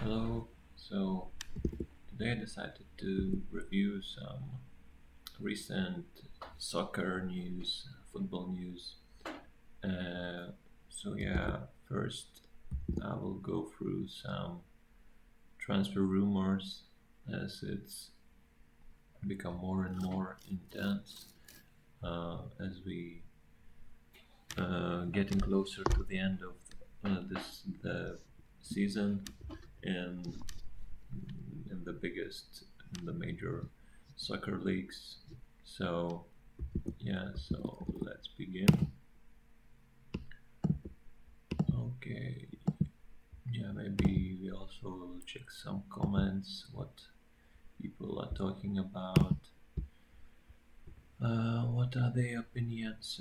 Hello. So today I decided to review some recent soccer news, football news. Uh, First I will go through some transfer rumors as it's become more and more intense as we getting closer to the end of this the season and in the biggest in the major soccer leagues. So so let's begin. Okay, maybe we also will check some comments, what people are talking about, what are their opinions.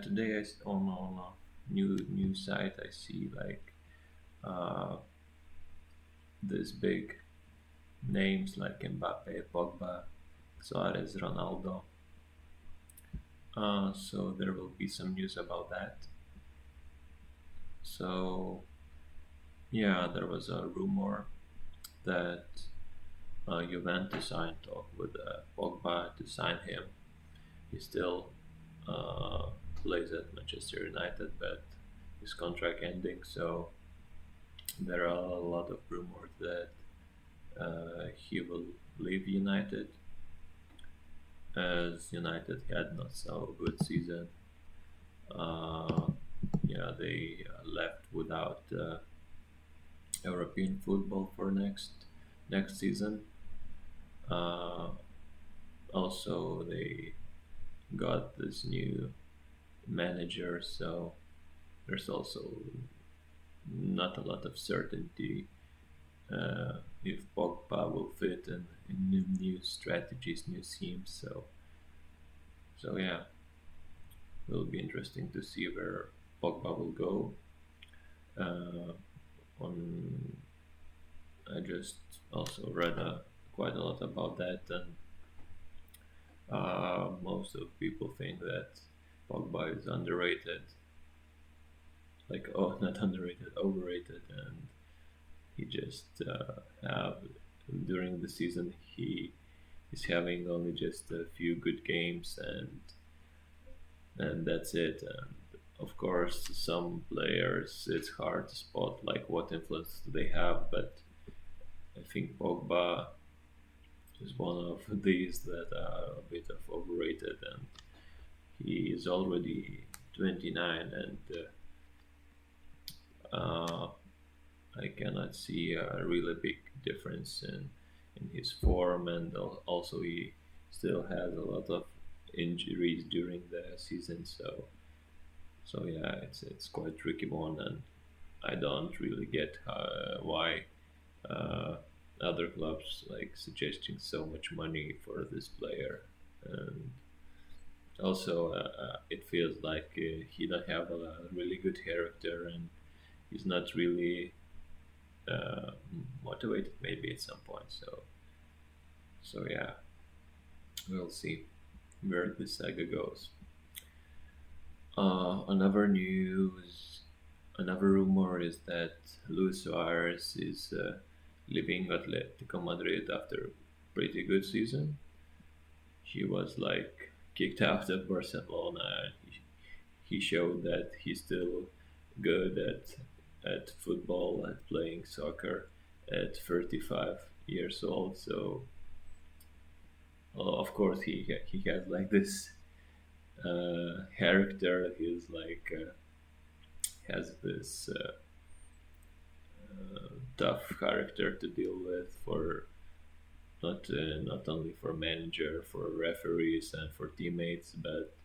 Today on a new site I see like uh, this big names like Mbappe, Pogba, Suarez, Ronaldo. So there will be some news about that. So there was a rumor that Juventus signed talk with Pogba to sign him. He still uh, plays at Manchester United, but his contract ending. So there are a lot of rumors that he will leave United, as United had not so good season. Uh, they left without European football for next season. Uh, Also, they got this new manager, so there's also not a lot of certainty if Pogba will fit in new strategies, new schemes. So it will be interesting to see where Pogba will go. Uh, on I just also read quite a lot about that, and most of people think that Pogba is underrated, like not underrated, overrated, and he just have during the season he is having only just a few good games and that's it. And of course, some players it's hard to spot like what influence do they have, but I think Pogba is one of these that are a bit of overrated, and he is already 29 and uh, I cannot see a really big difference in his form, and also he still has a lot of injuries during the season. So it's quite tricky one, and I don't really get why uh, other clubs like suggesting so much money for this player, and also it feels like he don't have a really good character, and he's not really uh, motivated maybe at some point. So we'll see where this saga goes. Another news, another rumor is that Luis Suarez is leaving Atletico Madrid after a pretty good season. He was like kicked out of Barcelona. He showed that he's still good at football, at playing soccer at 35 years old. So of course he has like this character. He's like has this tough character to deal with for not only for manager, for referees, and for teammates, but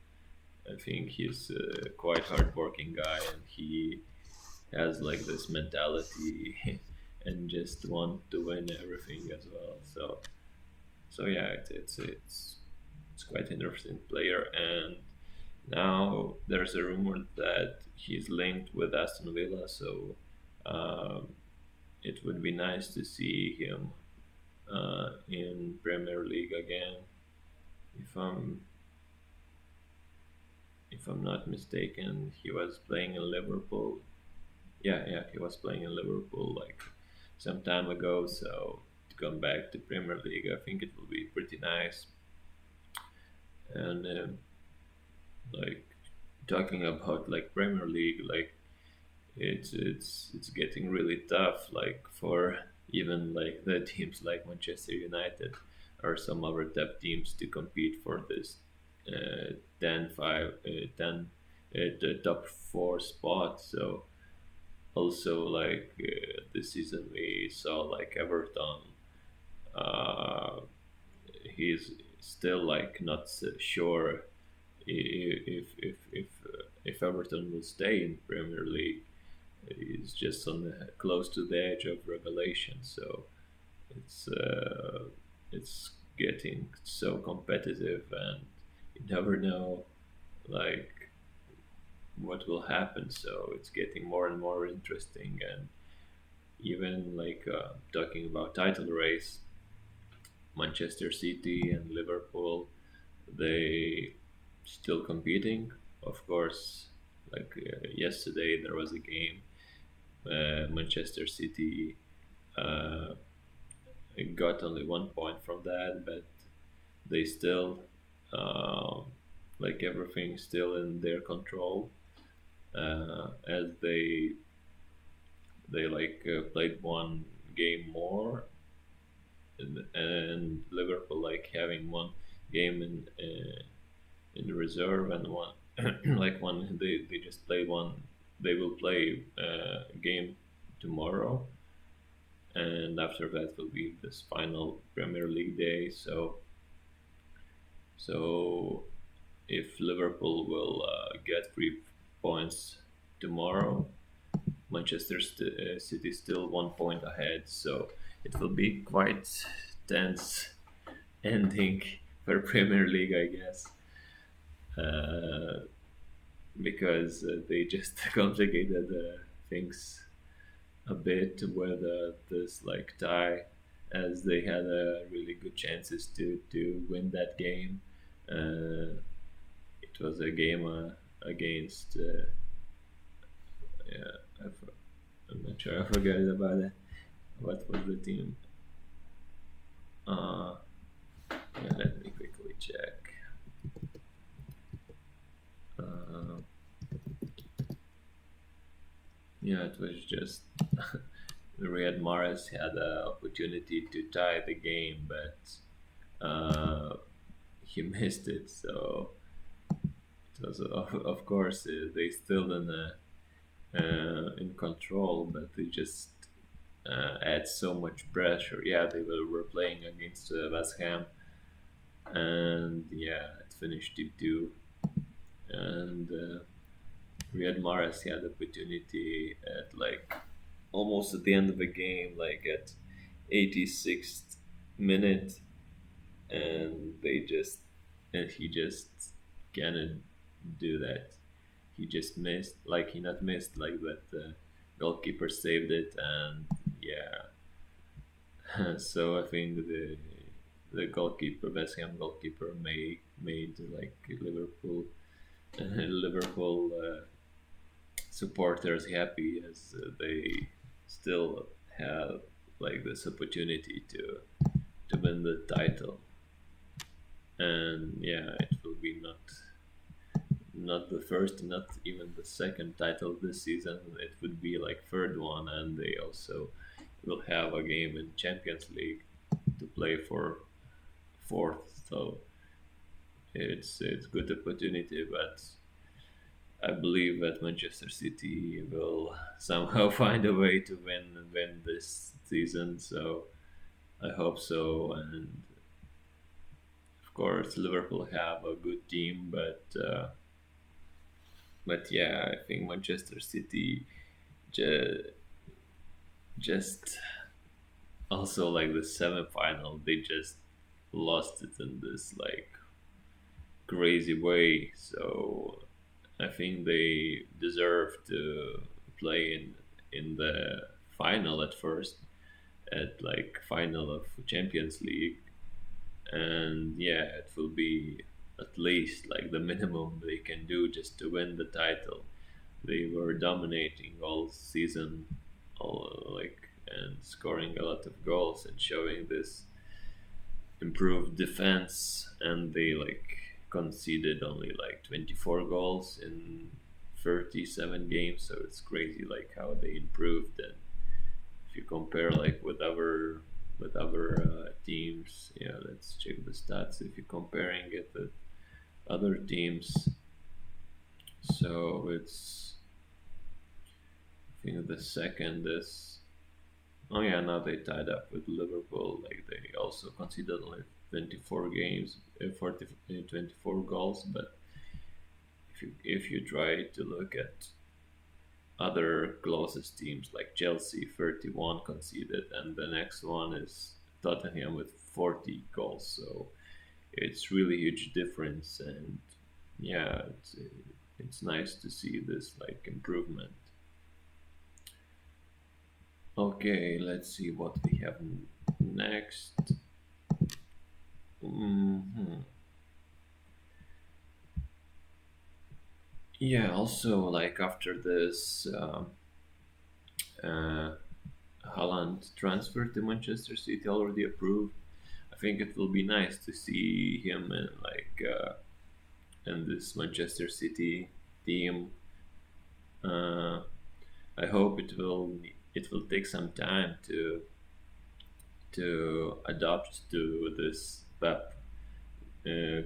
I think he's a quite hardworking guy, and he has like this mentality and just want to win everything as well. It's quite interesting player, and now there's a rumor that he's linked with Aston Villa, so um, it would be nice to see him in Premier League again. If I'm not mistaken, he was playing in Liverpool Yeah, yeah, he was playing in Liverpool like some time ago. So to come back to Premier League, I think it will be pretty nice. And like talking about like Premier League, like it's getting really tough. Like for even like the teams like Manchester United or some other top teams to compete for this 10, 5, 10, the top four spot. So also like this season we saw like Everton. Uh, he's still like not sure if Everton will stay in Premier League. He's just on close to the edge of revelation. So it's it's getting so competitive, and you never know like what will happen. So it's getting more and more interesting, and even like talking about title race, Manchester City and Liverpool, they still competing. Of course, like yesterday there was a game. Manchester City uh, got only 1 point from that, but they still uh, like everything still in their control as they like played one game more, and Liverpool like having one game in reserve and one like one they just play one. They will play a game tomorrow, and after that will be this final Premier League day. So if Liverpool will get 3 points tomorrow, City still 1 point ahead. So it will be quite tense ending for Premier League, I guess, uh, because they just complicated things a bit with this like tie, as they had really good chances to win that game. Uh, it was a game against yeah, I'm not sure, I forgot about it. What was the team? Uh, yeah, let me quickly check. Uh, yeah, it was just Riyad Mahrez had the opportunity to tie the game, but he missed it. So it was, of course, they still in control, but they just add so much pressure. Yeah, they were playing against West Ham, and yeah, it finished 2-2. And Riyad Mahrez had the opportunity at like almost at the end of the game, like at 86th minute, and he just cannot do that. He just missed, like he not missed, like that the goalkeeper saved it, and yeah. So I think the goalkeeper, West Ham goalkeeper, made like Liverpool supporters happy, as they still have like this opportunity to win the title. And yeah, it will be not the first, not even the second title this season. It would be like third one, and they also will have a game in Champions League to play for fourth. So it's good opportunity, but I believe that Manchester City will somehow find a way to win this season. So I hope so. And of course, Liverpool have a good team, but yeah, I think Manchester City ju- just also like the semi-final, they just lost it in this like crazy way. So I think they deserve to play in the final at first, at like final of Champions League, and yeah, it will be at least like the minimum they can do just to win the title. They were dominating all season, all like and scoring a lot of goals and showing this improved defense. And they like conceded only like 24 goals in 37 games. So it's crazy like how they improved. And if you compare like with other teams, yeah, let's check the stats. If you're comparing it with other teams, so it's I think the second is oh yeah, now they tied up with Liverpool. Like they also conceded like 24 games, 24 goals. But if you try to look at other closest teams like Chelsea, 31 conceded, and the next one is Tottenham with 40 goals. So it's really huge difference, and yeah, it's nice to see this like improvement. Okay, let's see what we have next. hmm Yeah, also like after this uh, Haaland transfer to Manchester City already approved, I think it will be nice to see him in in this Manchester City team. Uh, I hope it will take some time to adapt to this Pep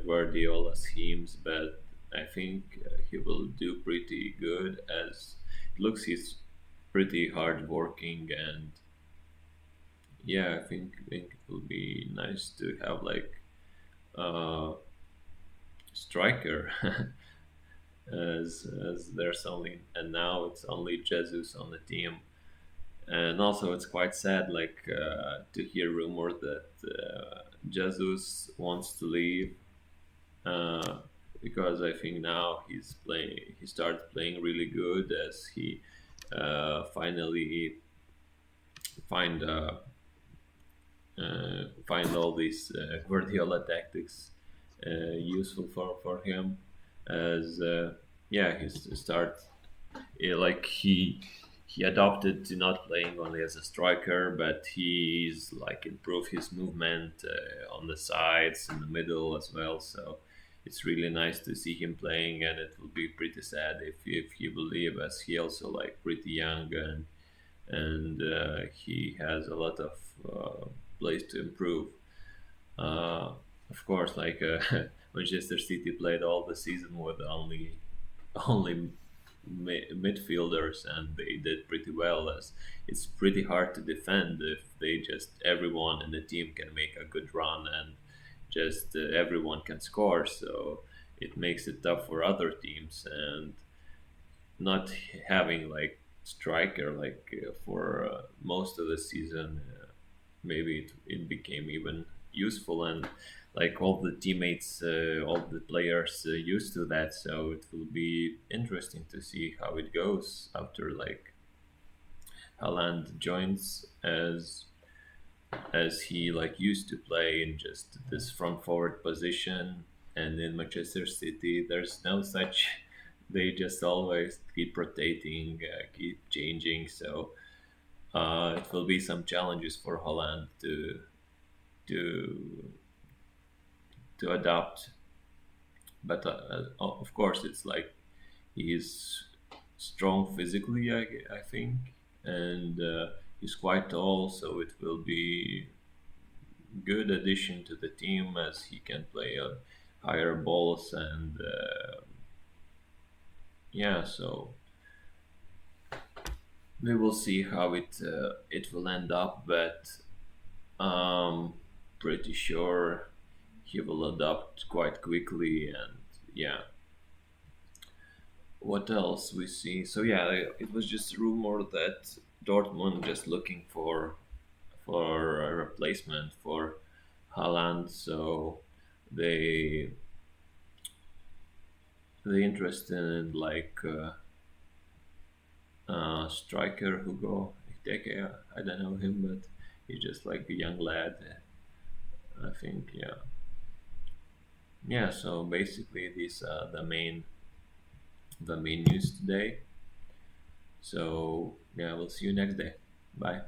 Guardiola schemes, but I think he will do pretty good as it looks he's pretty hard working. And yeah, I think it will be nice to have like a striker as there's only and now it's only Jesus on the team. And also it's quite sad like to hear rumor that Jesus wants to leave uh, because I think now he started playing really good as he finally find find all these Guardiola tactics useful for him as yeah start like he adopted to not playing only as a striker, but he's like improved his movement on the sides in the middle as well. So it's really nice to see him playing, and it will be pretty sad if he will leave, as he also like pretty young, and he has a lot of place to improve. Uh, of course, like Manchester City played all the season with only midfielders, and they did pretty well. As it's pretty hard to defend if they just everyone in the team can make a good run and just everyone can score. So it makes it tough for other teams, and not having like striker like for most of the season, maybe it became even useful. And like all the teammates, all the players used to that. So it will be interesting to see how it goes after like Haaland joins as he like used to play in just this front forward position. And in Manchester City there's no such, they just always keep rotating, keep changing. So it will be some challenges for Holland to to adapt. But of course, it's like he's strong physically, I think, and he's quite tall, so it will be good addition to the team as he can play higher balls. And yeah, so we will see how it will end up, but pretty sure he will adapt quite quickly. And yeah, what else we see? So yeah, it was just a rumor that Dortmund just looking for a replacement for Haaland. So they they interested in like striker Hugo Ekitike. I don't know him, but he's just like a young lad. I think yeah, yeah. So basically, these are the main news today. So yeah, we'll see you next day. Bye.